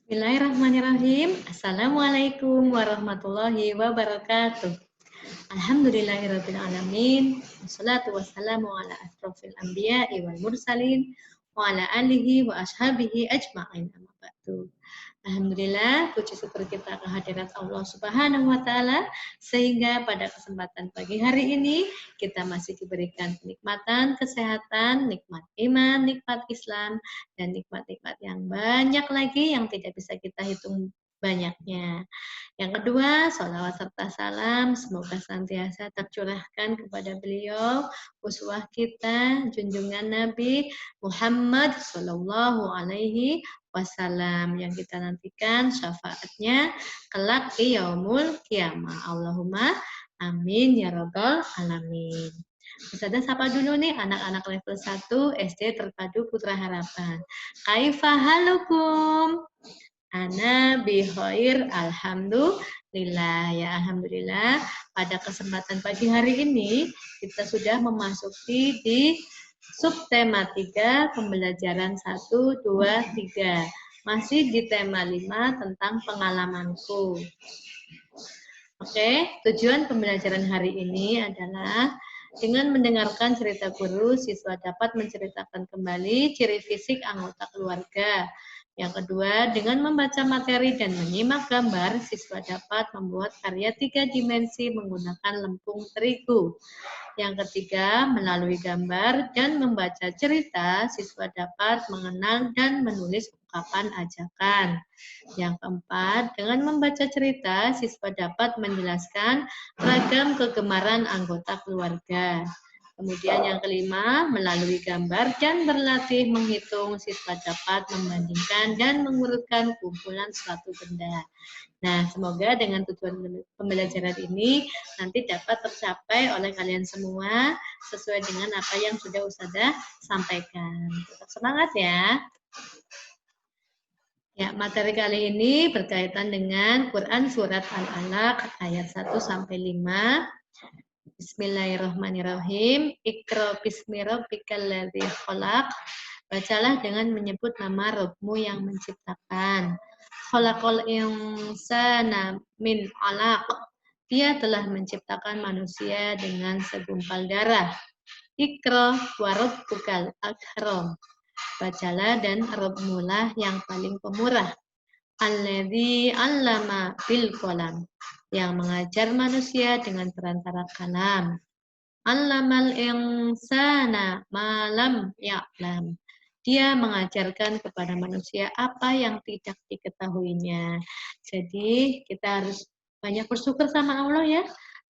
Bismillahirrahmanirrahim. Assalamualaikum warahmatullahi wabarakatuh. Alhamdulillahirabbil alamin. Wassalatu wassalamu ala asrofil anbiya'i wal mursalin wa ala alihi wa ashabihi ajma'in. Amma ba'du. Alhamdulillah, puji syukur kita kehadirat Allah Subhanahu wa taala sehingga pada kesempatan pagi hari ini kita masih diberikan kenikmatan, kesehatan, nikmat iman, nikmat Islam dan nikmat-nikmat yang banyak lagi yang tidak bisa kita hitung banyaknya. Yang kedua, sholawat serta salam semoga senantiasa tercurahkan kepada beliau, uswah kita, junjungan Nabi Muhammad Sallallahu Alaihi Wasallam yang kita nantikan syafaatnya kelak di yaumul kiamah. Allahumma amin ya rabbal alamin. Ustazah sapa dulu nih anak-anak level 1 SD Terpadu Putra Harapan. Kaifa halukum? Ana bikhair alhamdulillah. Ya alhamdulillah pada kesempatan pagi hari ini kita sudah memasuki di subtema 3 pembelajaran 1, 2, 3. Masih di tema 5 tentang pengalamanku. Oke, tujuan pembelajaran hari ini adalah dengan mendengarkan cerita guru, siswa dapat menceritakan kembali ciri fisik anggota keluarga. Yang kedua, dengan membaca materi dan menyimak gambar, siswa dapat membuat karya 3 dimensi menggunakan lempung terigu. Yang ketiga, melalui gambar dan membaca cerita, siswa dapat mengenal dan menulis ungkapan ajakan. Yang keempat, dengan membaca cerita, siswa dapat menjelaskan ragam kegemaran anggota keluarga. Kemudian yang kelima, melalui gambar dan berlatih menghitung, siswa dapat membandingkan dan mengurutkan kumpulan suatu benda. Nah, semoga dengan tujuan pembelajaran ini nanti dapat tercapai oleh kalian semua sesuai dengan apa yang sudah Ustazah sampaikan. Tetap semangat ya. Ya, materi kali ini berkaitan dengan Quran Surat Al-Alaq ayat 1 sampai 5. Bismillahirrahmanirrahim. Iqra bismi rabbikal ladzi khalaq. Bacalah dengan menyebut nama Rabbmu yang menciptakan. Khalaqal insana min 'alaq. Dia telah menciptakan manusia dengan segumpal darah. Iqra wa rabbukal akram. Bacalah dan Rabbmulah yang paling pemurah. Alladzi 'allama bil qalam, yang mengajar manusia dengan perantara kalam. 'Allamal insana ma lam ya'lam. Dia mengajarkan kepada manusia apa yang tidak diketahuinya. Jadi kita harus banyak bersyukur sama Allah ya,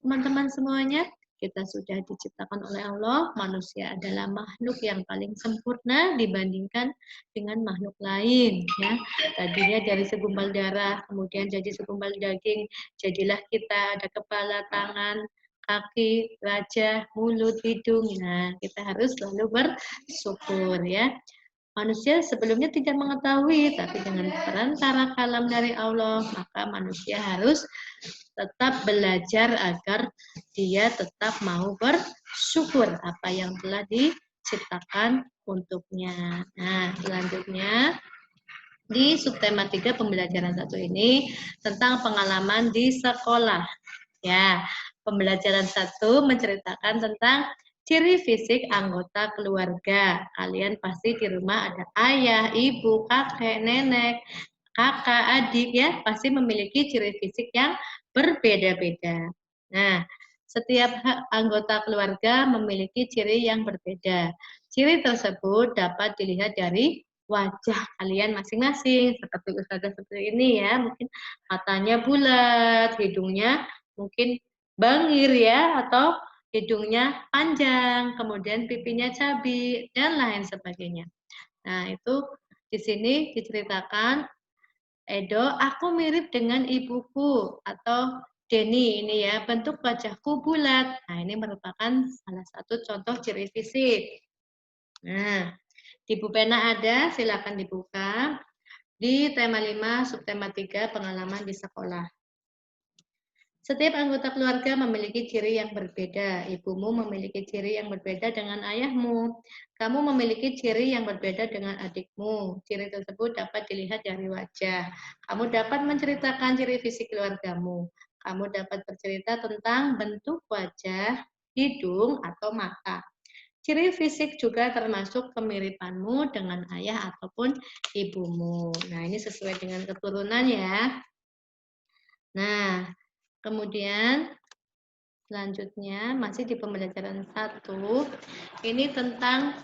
teman-teman semuanya. Kita sudah diciptakan oleh Allah, manusia adalah makhluk yang paling sempurna dibandingkan dengan makhluk lain. Ya, tadinya dari segumpal darah, kemudian jadi segumpal daging, jadilah kita ada kepala, tangan, kaki, wajah, mulut, hidung. Nah, kita harus selalu bersyukur ya. Manusia sebelumnya tidak mengetahui, tapi dengan perantara kalam dari Allah, maka manusia harus tetap belajar agar dia tetap mau bersyukur apa yang telah diciptakan untuknya. Nah, selanjutnya di subtema 3 pembelajaran 1 ini tentang pengalaman di sekolah. Ya, pembelajaran 1 menceritakan tentang ciri fisik anggota keluarga. Kalian pasti di rumah ada ayah, ibu, kakek, nenek, kakak, adik ya, pasti memiliki ciri fisik yang berbeda-beda. Nah, setiap anggota keluarga memiliki ciri yang berbeda. Ciri tersebut dapat dilihat dari wajah kalian masing-masing. Seperti Ustazah seperti ini ya, mungkin matanya bulat, hidungnya mungkin bangir ya, atau hidungnya panjang, kemudian pipinya cabi, dan lain sebagainya. Nah, itu di sini diceritakan, Edo, aku mirip dengan ibuku, atau Denny ini ya, bentuk wajahku bulat. Nah, ini merupakan salah satu contoh ciri fisik. Nah, di pena ada, silakan dibuka. Di tema 5, subtema 3, pengalaman di sekolah. Setiap anggota keluarga memiliki ciri yang berbeda. Ibumu memiliki ciri yang berbeda dengan ayahmu. Kamu memiliki ciri yang berbeda dengan adikmu. Ciri tersebut dapat dilihat dari wajah. Kamu dapat menceritakan ciri fisik keluargamu. Kamu dapat bercerita tentang bentuk wajah, hidung, atau mata. Ciri fisik juga termasuk kemiripanmu dengan ayah ataupun ibumu. Nah, ini sesuai dengan keturunan ya. Nah, kemudian selanjutnya masih di pembelajaran 1. Ini tentang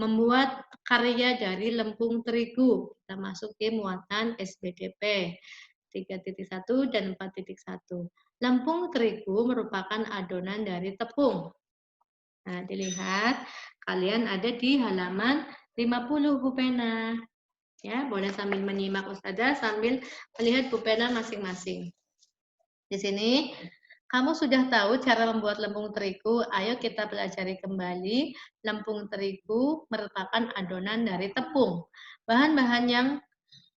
membuat karya dari lempung terigu. Kita masuk di muatan SBDP 3.1 dan 4.1. Lempung terigu merupakan adonan dari tepung. Nah, dilihat kalian ada di halaman 50 Bu Pena. Ya, boleh sambil menyimak Ustazah sambil melihat Bu Pena masing-masing. Di sini kamu sudah tahu cara membuat lempung terigu. Ayo kita pelajari kembali. Lempung terigu merupakan adonan dari tepung. Bahan-bahan yang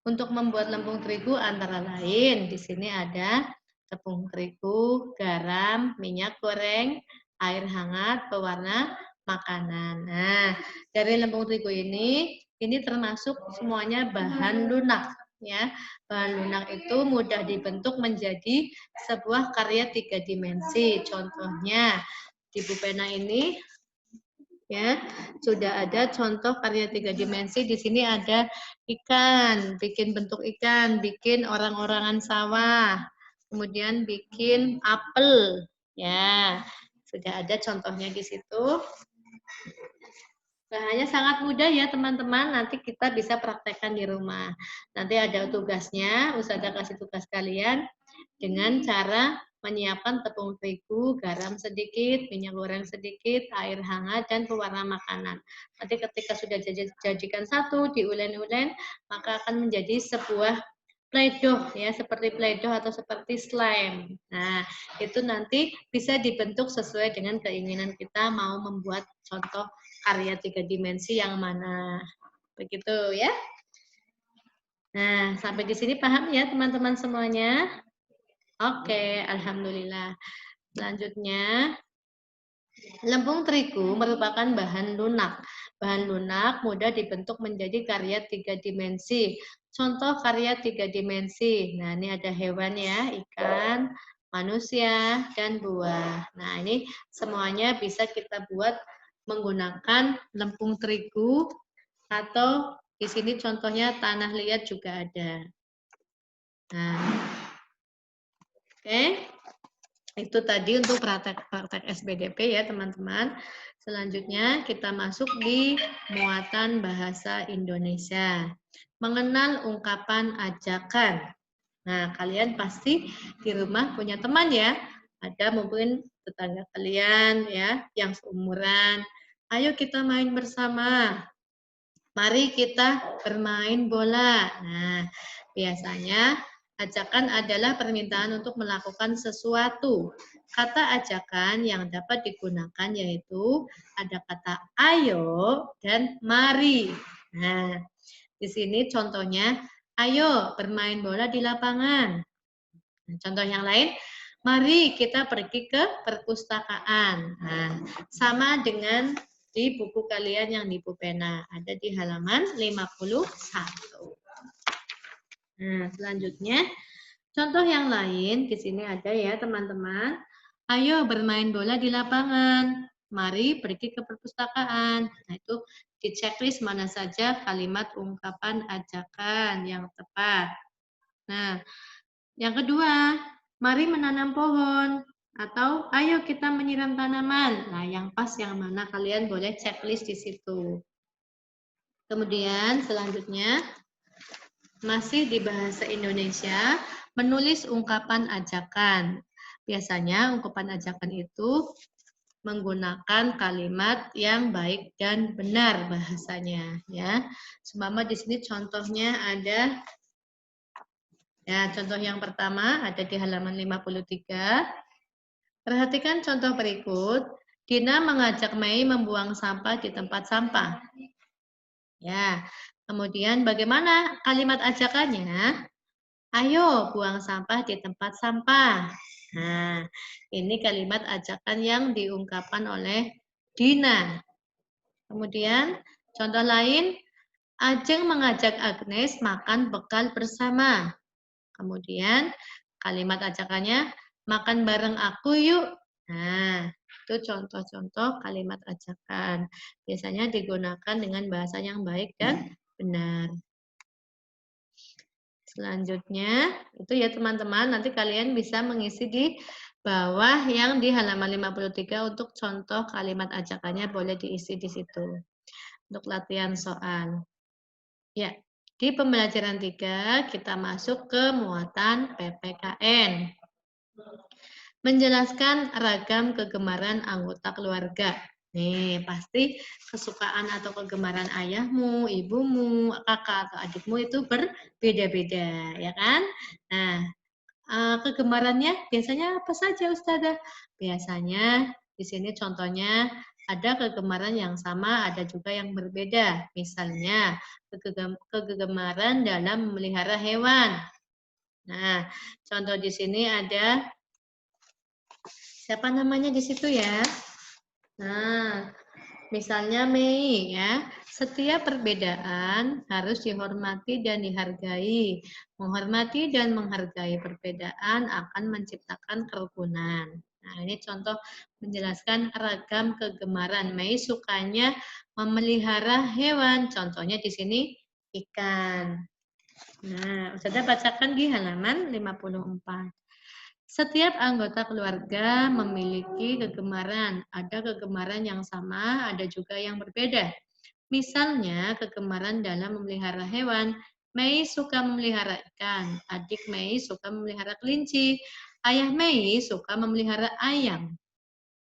untuk membuat lempung terigu antara lain di sini ada tepung terigu, garam, minyak goreng, air hangat, pewarna makanan. Nah, dari lempung terigu ini termasuk semuanya bahan lunak. Ya, bahan lunak itu mudah dibentuk menjadi sebuah karya 3 dimensi. Contohnya di Bu Pena ini ya sudah ada contoh karya 3 dimensi. Di sini ada ikan, bikin bentuk ikan, bikin orang-orangan sawah, kemudian bikin apel. Ya, sudah ada contohnya di situ. Bahannya sangat mudah ya teman-teman, nanti kita bisa praktekkan di rumah. Nanti ada tugasnya, Ustazah kasih tugas kalian dengan cara menyiapkan tepung terigu, garam sedikit, minyak goreng sedikit, air hangat, dan pewarna makanan. Nanti ketika sudah jadikan satu, diulen-ulen, maka akan menjadi sebuah play-doh ya, seperti play-doh atau seperti slime. Nah, itu nanti bisa dibentuk sesuai dengan keinginan kita mau membuat contoh karya 3 dimensi yang mana. Begitu ya. Nah, sampai di sini paham ya teman-teman semuanya? Oke, alhamdulillah. Selanjutnya, lempung terigu merupakan bahan lunak. Bahan lunak mudah dibentuk menjadi karya 3 dimensi. Contoh karya 3 dimensi. Nah, ini ada hewan ya, ikan, manusia, dan buah. Nah, ini semuanya bisa kita buat menggunakan lempung terigu atau di sini contohnya tanah liat juga ada. Nah, oke. Itu tadi untuk praktek SBDP ya teman-teman. Selanjutnya kita masuk di muatan bahasa Indonesia. Mengenal ungkapan ajakan. Nah, kalian pasti di rumah punya teman ya. Ada mungkin tetangga kalian ya yang seumuran. Ayo kita main bersama. Mari kita bermain bola. Nah, biasanya ajakan adalah permintaan untuk melakukan sesuatu. Kata ajakan yang dapat digunakan yaitu ada kata ayo dan mari. Nah, di sini contohnya, ayo bermain bola di lapangan. Nah, contoh yang lain, mari kita pergi ke perpustakaan. Nah, sama dengan di buku kalian yang di Pena. Ada di halaman 51. Nah, selanjutnya, contoh yang lain di sini ada ya teman-teman. Ayo bermain bola di lapangan. Mari pergi ke perpustakaan. Nah, itu di checklist mana saja kalimat ungkapan ajakan yang tepat. Nah, yang kedua, mari menanam pohon. Atau ayo kita menyiram tanaman. Nah, yang pas yang mana kalian boleh checklist di situ. Kemudian selanjutnya, masih di bahasa Indonesia, menulis ungkapan ajakan. Biasanya ungkapan ajakan itu menggunakan kalimat yang baik dan benar bahasanya. Ya, seumpama di sini contohnya ada. Ya, contoh yang pertama ada di halaman 53. Perhatikan contoh berikut. Dina mengajak Mei membuang sampah di tempat sampah. Ya, kemudian bagaimana kalimat ajakannya? Ayo buang sampah di tempat sampah. Nah, ini kalimat ajakan yang diungkapkan oleh Dina. Kemudian, contoh lain, Ajeng mengajak Agnes makan bekal bersama. Kemudian, kalimat ajakannya, makan bareng aku yuk. Nah, itu contoh-contoh kalimat ajakan. Biasanya digunakan dengan bahasa yang baik dan benar. Selanjutnya, itu ya teman-teman, nanti kalian bisa mengisi di bawah yang di halaman 53 untuk contoh kalimat ajakannya boleh diisi di situ. Untuk latihan soal. Ya, di pembelajaran 3 kita masuk ke muatan PPKN. Menjelaskan ragam kegemaran anggota keluarga. Nih, pasti kesukaan atau kegemaran ayahmu, ibumu, kakak atau adikmu itu berbeda-beda, ya kan? Nah, kegemarannya biasanya apa saja, Ustazah? Biasanya di sini contohnya ada kegemaran yang sama, ada juga yang berbeda. Misalnya, kegemaran dalam memelihara hewan. Nah, contoh di sini ada siapa namanya di situ ya? Nah, misalnya Mei ya. Setiap perbedaan harus dihormati dan dihargai. Menghormati dan menghargai perbedaan akan menciptakan kerukunan. Nah, ini contoh menjelaskan ragam kegemaran. Mei sukanya memelihara hewan. Contohnya di sini ikan. Nah, Ustazah bacakan di halaman 54. Setiap anggota keluarga memiliki kegemaran. Ada kegemaran yang sama, ada juga yang berbeda. Misalnya, kegemaran dalam memelihara hewan. Mei suka memelihara ikan. Adik Mei suka memelihara kelinci. Ayah Mei suka memelihara ayam.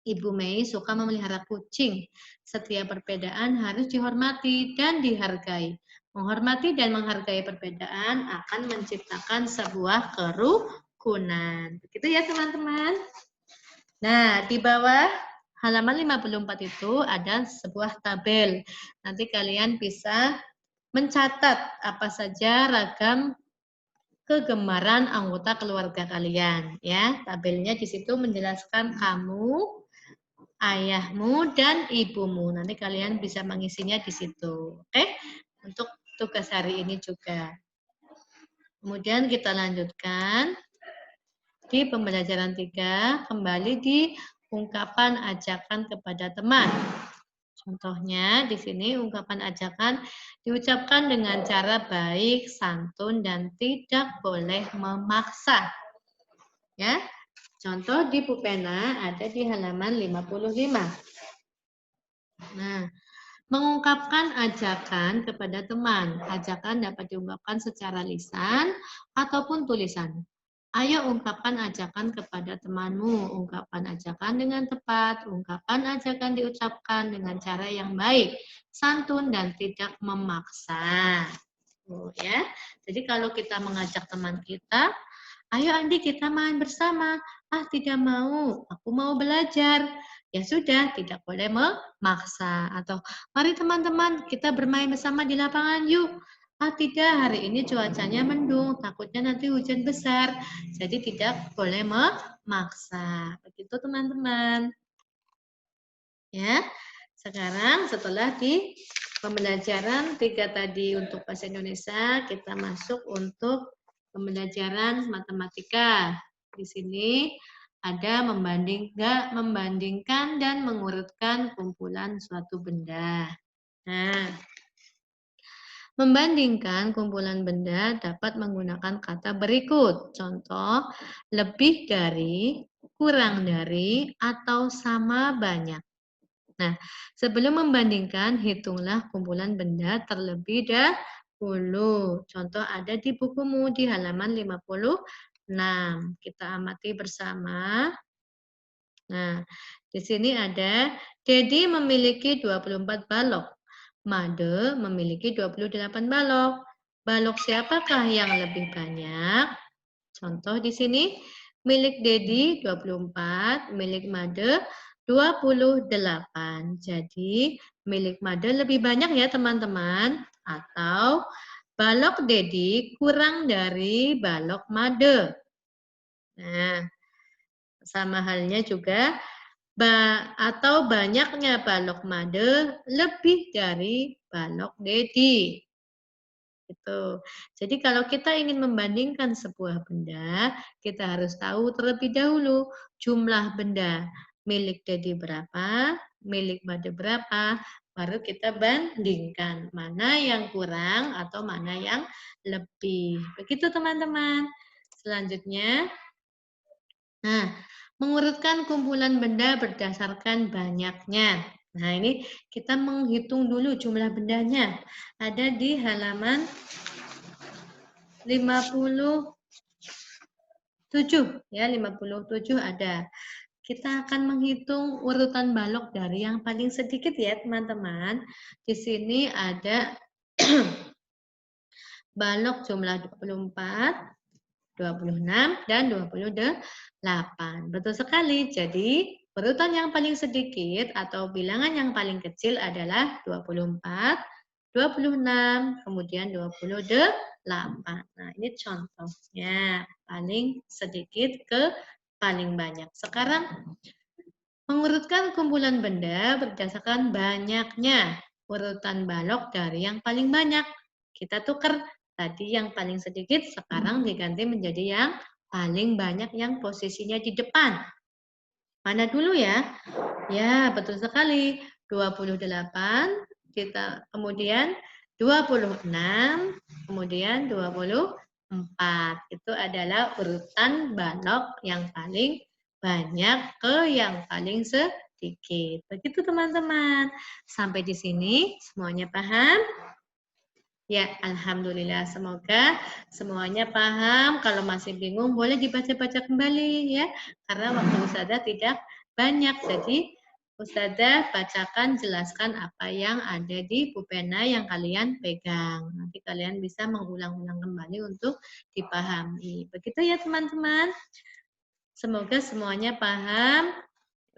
Ibu Mei suka memelihara kucing. Setiap perbedaan harus dihormati dan dihargai. Menghormati dan menghargai perbedaan akan menciptakan sebuah kerukunan. Begitu ya teman-teman. Nah, di bawah halaman 54 itu ada sebuah tabel. Nanti kalian bisa mencatat apa saja ragam kegemaran anggota keluarga kalian. Ya, tabelnya di situ menjelaskan kamu, ayahmu, dan ibumu. Nanti kalian bisa mengisinya di situ. Oke? Untuk tugas hari ini juga. Kemudian kita lanjutkan. Di pembelajaran 3, kembali di ungkapan ajakan kepada teman. Contohnya di sini ungkapan ajakan diucapkan dengan cara baik, santun, dan tidak boleh memaksa. Ya, contoh di pulpena ada di halaman 55. Nah, mengungkapkan ajakan kepada teman. Ajakan dapat diungkapkan secara lisan ataupun tulisan. Ayo ungkapkan ajakan kepada temanmu. Ungkapkan ajakan dengan tepat. Ungkapkan ajakan diucapkan dengan cara yang baik, santun, dan tidak memaksa. Ya. Jadi kalau kita mengajak teman kita, ayo Andi kita main bersama. Ah tidak mau, aku mau belajar. Ya sudah, tidak boleh memaksa. Atau mari teman-teman kita bermain bersama di lapangan yuk. Ah tidak, hari ini cuacanya mendung, takutnya nanti hujan besar. Jadi tidak boleh memaksa. Begitu teman-teman. Ya, sekarang setelah di pembelajaran 3 tadi untuk bahasa Indonesia, kita masuk untuk pembelajaran matematika. Di sini ada membandingkan dan mengurutkan kumpulan suatu benda. Nah, membandingkan kumpulan benda dapat menggunakan kata berikut. Contoh, lebih dari, kurang dari, atau sama banyak. Nah, sebelum membandingkan, hitunglah kumpulan benda terlebih dahulu. Contoh ada di bukumu di halaman 56. Kita amati bersama. Nah, di sini ada Dedi memiliki 24 balok. Made memiliki 28 balok. Balok siapakah yang lebih banyak? Contoh di sini, milik Dedi 24, milik Made 28. Jadi, milik Made lebih banyak ya teman-teman. Atau, balok Dedi kurang dari balok Made. Nah, Sama halnya juga atau banyaknya balok made lebih dari balok dedi. Gitu. Jadi kalau kita ingin membandingkan sebuah benda, kita harus tahu terlebih dahulu jumlah benda milik dedi berapa, milik made berapa, baru kita bandingkan mana yang kurang atau mana yang lebih. Begitu teman-teman. Selanjutnya, nah, mengurutkan kumpulan benda berdasarkan banyaknya. Nah, ini kita menghitung dulu jumlah bendanya. Ada di halaman 57 ya, 57 ada. Kita akan menghitung urutan balok dari yang paling sedikit ya, teman-teman. Di sini ada balok jumlah 24, 26 dan 28. Betul sekali. Jadi, urutan yang paling sedikit atau bilangan yang paling kecil adalah 24, 26, kemudian 28. Nah, ini contohnya. Paling sedikit ke paling banyak. Sekarang, mengurutkan kumpulan benda berdasarkan banyaknya urutan balok dari yang paling banyak. Kita tukar. Tadi yang paling sedikit, sekarang diganti menjadi yang paling banyak yang posisinya di depan. Mana dulu ya? Ya, betul sekali. 28, kemudian 26, kemudian 24. Itu adalah urutan balok yang paling banyak ke yang paling sedikit. Begitu teman-teman. Sampai di sini semuanya paham? Ya, alhamdulillah. Semoga semuanya paham. Kalau masih bingung, boleh dibaca-baca kembali ya. Karena waktu Ustazah tidak banyak. Jadi, Ustazah bacakan, jelaskan apa yang ada di pulpena yang kalian pegang. Nanti kalian bisa mengulang-ulang kembali untuk dipahami. Begitu ya teman-teman. Semoga semuanya paham.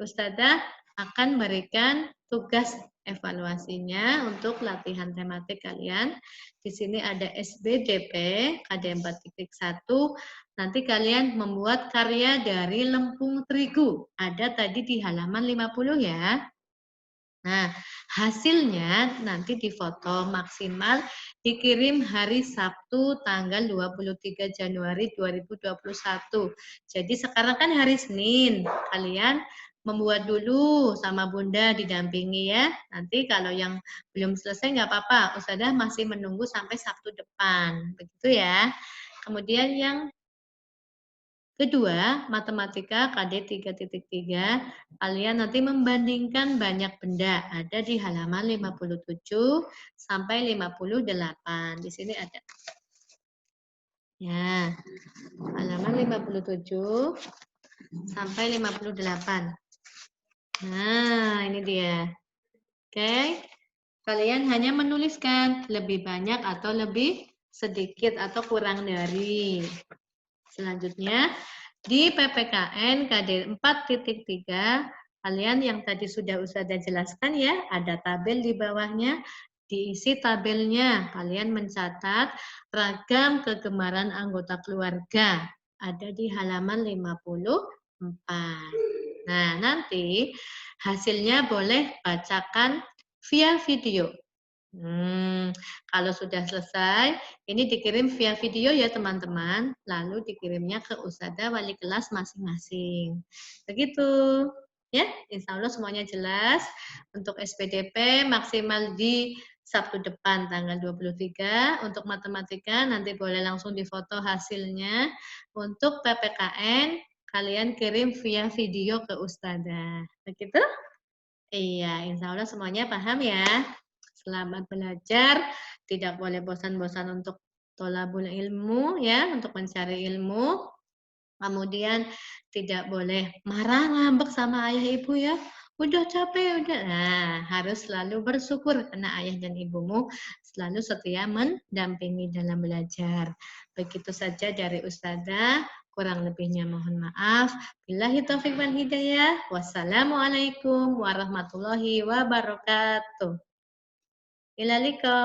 Ustazah akan berikan tugas evaluasinya untuk latihan tematik kalian. Di sini ada SBDP KD 4.1. Nanti kalian membuat karya dari lempung terigu. Ada tadi di halaman 50 ya. Nah, hasilnya nanti difoto maksimal dikirim hari Sabtu tanggal 23 Januari 2021. Jadi sekarang kan hari Senin. Kalian membuat dulu sama Bunda didampingi ya. Nanti kalau yang belum selesai nggak apa-apa. Ustazah masih menunggu sampai Sabtu depan. Begitu ya. Kemudian yang kedua, matematika KD 3.3, kalian nanti membandingkan banyak benda. Ada di halaman 57 sampai 58. Di sini ada. Ya, halaman 57 sampai 58. Nah, ini dia. Oke. Kalian hanya menuliskan lebih banyak atau lebih sedikit atau kurang dari. Selanjutnya, di PPKN KD 4.3, kalian yang tadi sudah Ustazah jelaskan ya, ada tabel di bawahnya, diisi tabelnya, kalian mencatat ragam kegemaran anggota keluarga, ada di halaman 54. Nah, nanti hasilnya boleh bacakan via video. Kalau sudah selesai, ini dikirim via video ya teman-teman, lalu dikirimnya ke Ustazah wali kelas masing-masing. Begitu. Ya, insya Allah semuanya jelas. Untuk SPDP maksimal di Sabtu depan tanggal 23. Untuk matematika nanti boleh langsung difoto hasilnya. Untuk PPKN kalian kirim via video ke Ustazah. Begitu? Iya, insya Allah semuanya paham ya. Selamat belajar, tidak boleh bosan-bosan untuk tolabul ilmu ya, untuk mencari ilmu. Kemudian tidak boleh marah ngambek sama ayah ibu ya. Udah capek, udah. Nah, harus selalu bersyukur karena ayah dan ibumu selalu setia mendampingi dalam belajar. Begitu saja dari Ustazah. Kurang lebihnya mohon maaf. Billahi taufiq wal hidayah. Wassalamualaikum warahmatullahi wabarakatuh. Ila liqa.